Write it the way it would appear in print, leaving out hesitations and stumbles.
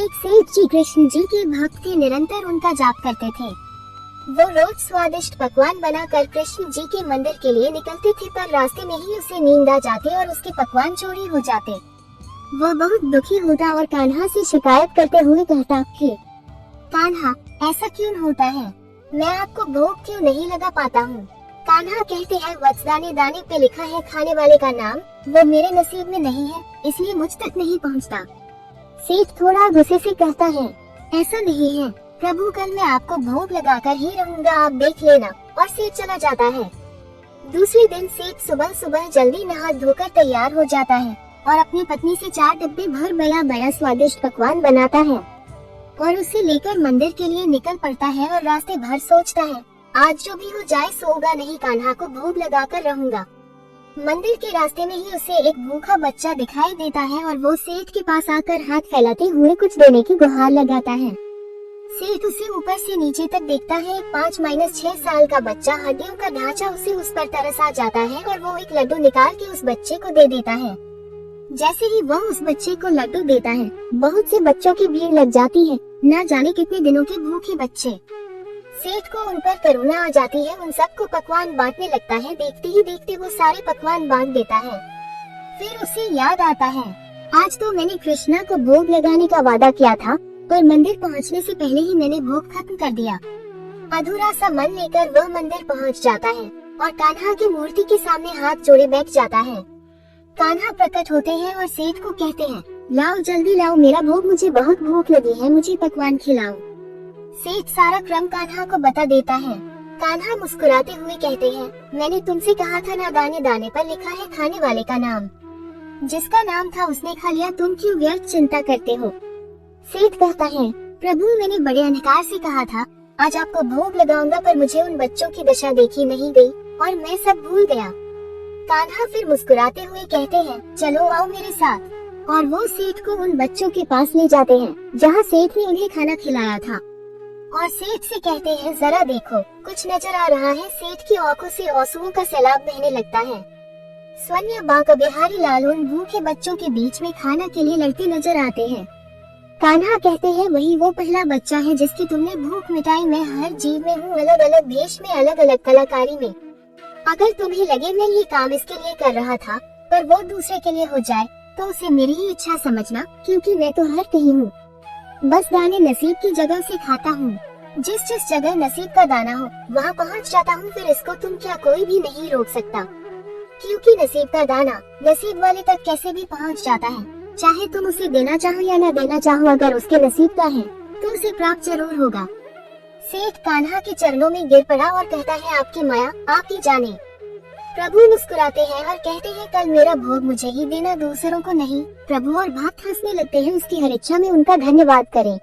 एक सेठ जी कृष्ण जी के भक्त थे, निरंतर उनका जाप करते थे। वो रोज स्वादिष्ट पकवान बनाकर कृष्ण जी के मंदिर के लिए निकलते थे, पर रास्ते में ही उसे नींद आ जाती और उसके पकवान चोरी हो जाते। वो बहुत दुखी होता और कान्हा से शिकायत करते हुए कहता, हे कान्हा, ऐसा क्यों होता है? मैं आपको भोग क्यों नहीं लगा पाता हूँ? कान्हा कहते हैं, वत्स दाने दाने पे लिखा है खाने वाले का नाम, वो मेरे नसीब में नहीं है, इसलिए मुझ तक नहीं पहुँचता। सेठ थोड़ा गुस्से से कहता है, ऐसा नहीं है प्रभु, कल मैं आपको भोग लगाकर ही रहूंगा, आप देख लेना। और सेठ चला जाता है। दूसरे दिन सेठ सुबह सुबह जल्दी नहा धोकर तैयार हो जाता है और अपनी पत्नी से 4 डब्बे भर बड़ा बड़ा स्वादिष्ट पकवान बनाता है और उसे लेकर मंदिर के लिए निकल पड़ता है। और रास्ते भर सोचता है, आज जो भी हो जाए सोगा नहीं, कान्हा को भोग लगाकर रहूंगा। मंदिर के रास्ते में ही उसे एक भूखा बच्चा दिखाई देता है और वो सेठ के पास आकर हाथ फैलाते हुए कुछ देने की गुहार लगाता है। सेठ उसे ऊपर से नीचे तक देखता है। 5-6 साल का बच्चा, हड्डियों का ढांचा, उसे उस पर तरस आ जाता है और वो एक लड्डू निकाल के उस बच्चे को दे देता है। जैसे ही वह उस बच्चे को लड्डू देता है, बहुत से बच्चों की भीड़ लग जाती है, न जाने कितने दिनों के भूखे बच्चे। सेठ को उन पर करुणा आ जाती है, उन सबको पकवान बांटने लगता है। देखते ही देखते वो सारे पकवान बांट देता है। फिर उसे याद आता है, आज तो मैंने कृष्णा को भोग लगाने का वादा किया था, पर मंदिर पहुंचने से पहले ही मैंने भोग खत्म कर दिया। अधूरा सा मन लेकर वह मंदिर पहुंच जाता है और कान्हा की मूर्ति के सामने हाथ जोड़े बैठ जाता है। कान्हा प्रकट होते हैं और सेठ को कहते हैं, लाओ जल्दी लाओ मेरा भोग, मुझे बहुत भूख लगी है, मुझे पकवान खिलाओ। सेठ सारा क्रम कान्हा को बता देता है। कान्हा मुस्कुराते हुए कहते हैं, मैंने तुमसे कहा था ना, दाने दाने पर लिखा है खाने वाले का नाम, जिसका नाम था उसने खा लिया, तुम क्यों व्यर्थ चिंता करते हो? सेठ कहता है, प्रभु मैंने बड़े अहंकार से कहा था आज आपको भोग लगाऊंगा, पर मुझे उन बच्चों की दशा देखी नहीं गई और मैं सब भूल गया। कान्हा फिर मुस्कुराते हुए कहते हैं, चलो आओ मेरे साथ। और वो सेठ को उन बच्चों के पास ले जाते हैं जहाँ सेठ ने उन्हें खाना खिलाया था और सेठ से कहते हैं, जरा देखो कुछ नजर आ रहा है। सेठ की आंखों से आंसुओं का सैलाब बहने लगता है। स्वन्य बांका बिहारी लाल उन भूखे बच्चों के बीच में खाना के लिए लड़ते नजर आते हैं। कान्हा कहते हैं, वही वो पहला बच्चा है जिसकी तुमने भूख मिटाई। मैं हर जीव में हूँ, अलग अलग भेष में, अलग अलग कलाकारी में। अगर तुम्हें लगे मैं ये काम इसके लिए कर रहा था, पर वो दूसरे के लिए हो जाए, तो उसे मेरी ही इच्छा समझना, क्योंकि मैं तो हर कहीं हूँ, बस दाने नसीब की जगह से खाता हूँ। जिस जिस जगह नसीब का दाना हो वहाँ पहुँच जाता हूँ, फिर इसको तुम क्या कोई भी नहीं रोक सकता, क्योंकि नसीब का दाना नसीब वाले तक कैसे भी पहुँच जाता है। चाहे तुम उसे देना चाहो या न देना चाहो, अगर उसके नसीब का है तो उसे प्राप्त जरूर होगा। सेठ कान्हा के चरणों में गिर पड़ा और कहता है, आपकी माया आप ही जाने। प्रभु मुस्कुराते हैं और कहते हैं, कल मेरा भोग मुझे ही देना, दूसरों को नहीं। प्रभु और भक्त हंसने लगते हैं, उसकी हर इच्छा में उनका धन्यवाद करें।